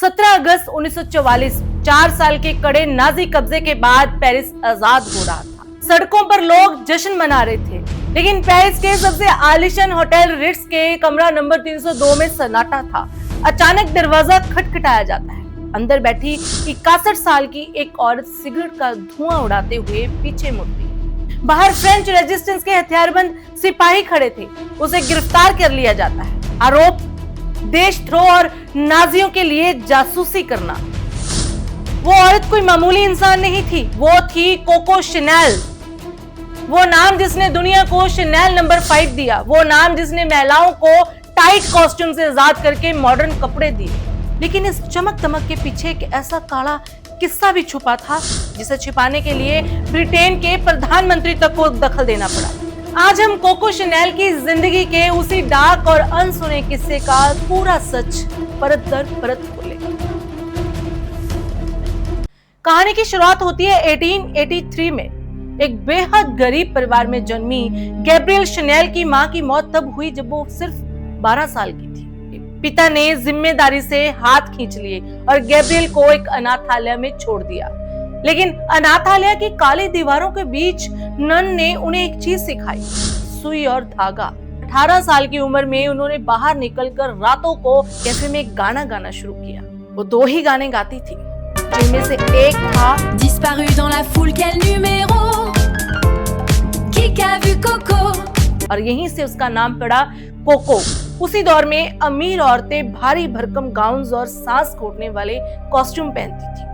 17 अगस्त 1944, 4 साल के कड़े नाजी कब्जे के बाद पेरिस आजाद हो रहा था। सड़कों पर लोग जश्न मना रहे थे, लेकिन पेरिस के सबसे आलीशान होटल रिट्स के कमरा नंबर 302 में सन्नाटा था। अचानक दरवाजा खटखटाया जाता है। अंदर बैठी 61 साल की एक औरत सिगरेट का धुआं उड़ाते हुए पीछे मुड़ती है। बाहर फ्रेंच रेजिस्टेंस के हथियारबंद सिपाही खड़े थे। उसे गिरफ्तार कर लिया जाता है। आरोप देशद्रोह और नाजियों के लिए जासूसी करना। वो औरत कोई मामूली इंसान नहीं थी, वो थी कोको शनेल। वो नाम जिसने दुनिया को शनेल नंबर 5 दिया, वो नाम जिसने महिलाओं को टाइट कॉस्ट्यूम से आजाद करके मॉडर्न कपड़े दिए। लेकिन इस चमक दमक के पीछे एक ऐसा काला किस्सा भी छुपा था, जिसे छिपाने के लिए ब्रिटेन के प्रधानमंत्री तक को दखल देना पड़ा। आज हम कोको शनेल की जिंदगी के उसी डार्क और अनसुने किस्से का पूरा सच परत दर परत खोलेंगे। कहानी की शुरुआत होती है 1883 में। एक बेहद गरीब परिवार में जन्मी गैब्रियल शनेल की मां की मौत तब हुई जब वो सिर्फ 12 साल की थी। पिता ने जिम्मेदारी से हाथ खींच लिए और गैब्रियल को एक अनाथालय में छोड़ दिया। लेकिन अनाथालय की काली दीवारों के बीच नन ने उन्हें एक चीज सिखाई, सुई और धागा। 18 साल की उम्र में उन्होंने बाहर निकलकर रातों को कैफे में गाना गाना शुरू किया। वो 2 ही गाने गाती थी, जिनमें से एक था Disparu dans la foule, quel numéro? Qui a vu Coco? और यहीं से उसका नाम पड़ा कोको। उसी दौर में अमीर औरतें भारी भरकम गाउन्स और सांस घोटने वाले कॉस्ट्यूम पहनती थी।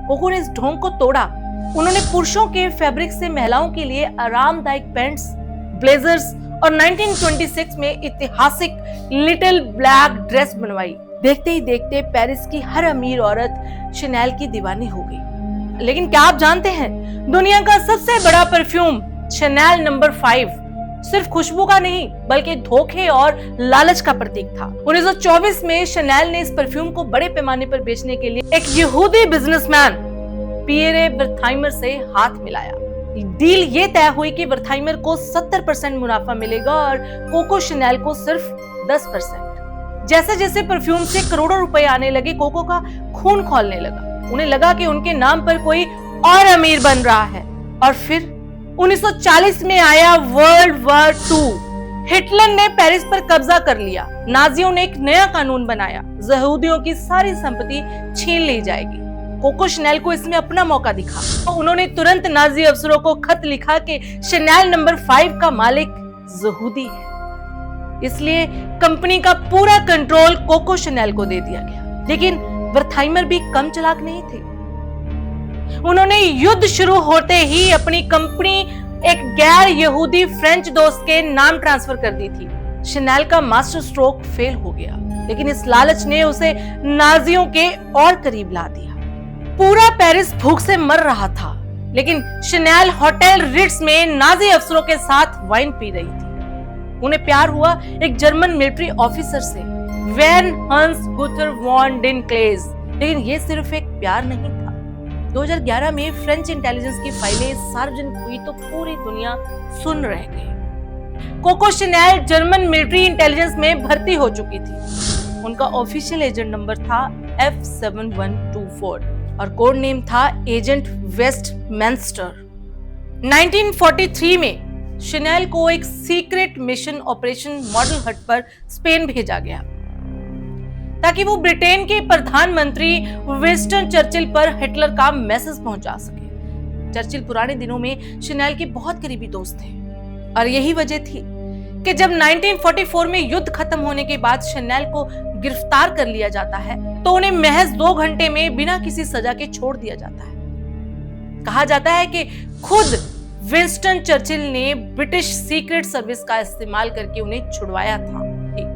कोको ने इस ढोंग को तोड़ा। उन्होंने पुरुषों के फैब्रिक से महिलाओं के लिए आरामदायक पैंट्स, ब्लेजर्स और 1926 में ऐतिहासिक लिटिल ब्लैक ड्रेस बनवाई। देखते ही देखते पेरिस की हर अमीर औरत शनेल की दीवानी हो गई। लेकिन क्या आप जानते हैं, दुनिया का सबसे बड़ा परफ्यूम शनेल नंबर 5 सिर्फ खुशबू का नहीं बल्कि धोखे और लालच का प्रतीक था। 1924 में शनेल ने इस परफ्यूम को बड़े पैमाने पर बेचने के लिए एक यहूदी बिजनेसमैन पियरे वर्थाइमर से हाथ मिलाया। डील ये तय हुई कि वर्थाइमर को 70% मुनाफा मिलेगा और कोको शनेल को सिर्फ 10%। जैसे जैसे परफ्यूम से करोड़ों रुपए आने लगे, कोको का खून खौलने लगा। उन्हें लगा कि उनके नाम पर कोई और अमीर बन रहा है। और फिर 1940 में आया वर्ल्ड वॉर 2। हिटलर ने पेरिस पर कब्जा कर लिया। नाजियों ने एक नया कानून बनाया, यहूदियों की सारी संपत्ति छीन ली जाएगी। कोको शनेल को इसमें अपना मौका दिखा। तो उन्होंने तुरंत नाजी अफसरों को खत लिखा कि शनेल नंबर 5 का मालिक यहूदी है, इसलिए कंपनी का पूरा कंट्रोल कोको शनेल को दे दिया गया। लेकिन वर्थाइमर भी कम चालाक नहीं थे। उन्होंने युद्ध शुरू होते ही अपनी कंपनी एक गैर यहूदी फ्रेंच दोस्त के नाम ट्रांसफर कर दी थी। शनेल का मास्टर स्ट्रोक फेल हो गया, लेकिन इस लालच ने उसे नाजियों के और करीब ला दिया। पूरा पेरिस भूख से मर रहा था, लेकिन शनेल होटल रिट्स में नाजी अफसरों के साथ वाइन पी रही थी। उन्हें प्यार हुआ एक जर्मन मिलिट्री ऑफिसर से, वेन हंस गुथर वॉन डिन क्लेज। लेकिन ये सिर्फ एक प्यार नहीं था। 2011 में फ्रेंच इंटेलिजेंस की फाइलें सार्वजनिक हुई तो पूरी दुनिया सुन रह गई। Coco Chanel German military intelligence में भर्ती हो चुकी थी। उनका ऑफिशियल एजेंट नंबर था F7124 और कोड नेम था एजेंट वेस्टमिंस्टर। 1943 में शनेल को एक सीक्रेट मिशन ऑपरेशन मॉडल हट पर स्पेन भेजा गया ताकि वो ब्रिटेन के प्रधानमंत्री विंस्टन चर्चिल पर हिटलर का मैसेज पहुंचा सके। चर्चिल पुराने दिनों में शनेल के बहुत करीबी दोस्त थे और यही वजह थी कि जब 1944 में युद्ध खत्म होने के बाद शनेल को गिरफ्तार कर लिया जाता है तो उन्हें महज 2 घंटे में बिना किसी सजा के छोड़ दिया जाता है। कहा जाता है कि खुद विंस्टन चर्चिल ने ब्रिटिश सीक्रेट सर्विस का इस्तेमाल करके उन्हें छुड़वाया था,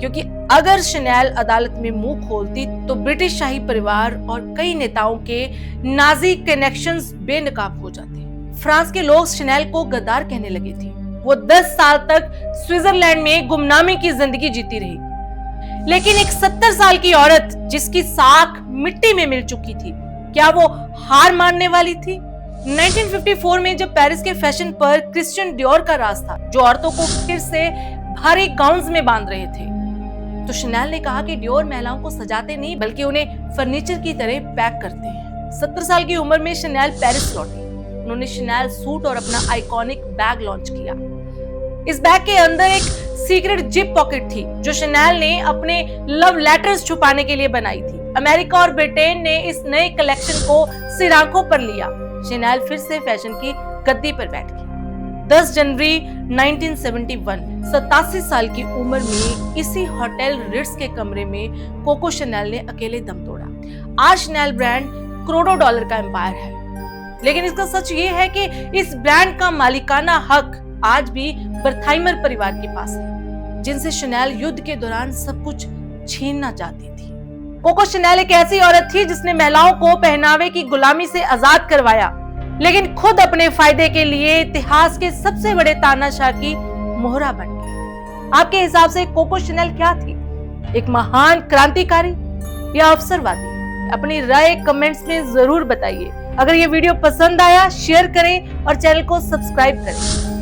क्योंकि अगर शनेल अदालत में मुंह खोलती तो ब्रिटिश शाही परिवार और कई नेताओं के नाजी कनेक्शंस बेनकाब हो जाते। फ्रांस के लोग शनेल को गद्दार कहने लगे थे। वो 10 साल तक स्विट्जरलैंड में गुमनामी की जिंदगी जीती रही। लेकिन एक 70 साल की औरत जिसकी साख मिट्टी में मिल चुकी थी, क्या वो हार मानने वाली थी? 1954 में जब पेरिस के फैशन पर क्रिश्चियन डियोर का राज था, जो औरतों को फिर से भारी गाउन्स में बांध रहे थे, तो शनेल ने कहा कि डियोर महिलाओं को सजाते नहीं बल्कि उन्हें फर्नीचर की तरह पैक करते हैं। 70 साल की उम्र में शनेल पेरिस लौटी। उन्होंने शनेल सूट और अपना आइकॉनिक बैग लॉन्च किया। इस बैग के अंदर एक सीक्रेट जिप पॉकेट थी जो शनेल ने अपने लव लेटर्स छुपाने के लिए बनाई थी। अमेरिका और ब्रिटेन ने इस नए कलेक्शन को सिरांखों पर लिया। शनेल फिर से फैशन की गद्दी पर बैठ गई। 10 जनवरी 1971 87 साल की उम्र में इसी होटल रिट्स के कमरे में कोको शनेल ने अकेले दम तोड़ा। आज शनेल ब्रांड करोड़ों डॉलर का एम्पायर है, लेकिन इसका सच ये है कि इस ब्रांड का मालिकाना हक आज भी बर्थाइमर परिवार के पास है, जिनसे शनेल युद्ध के दौरान सब कुछ छीनना चाहती थी। कोको शनेल एक ऐसी औरत थी जिसने महिलाओं को पहनावे की गुलामी से आजाद करवाया, लेकिन खुद अपने फायदे के लिए इतिहास के सबसे बड़े तानाशाह की मोहरा बन गई। आपके हिसाब से कोको शनेल क्या थी? एक महान क्रांतिकारी या अवसरवादी? अपनी राय कमेंट्स में जरूर बताइए। अगर ये वीडियो पसंद आया शेयर करें और चैनल को सब्सक्राइब करें।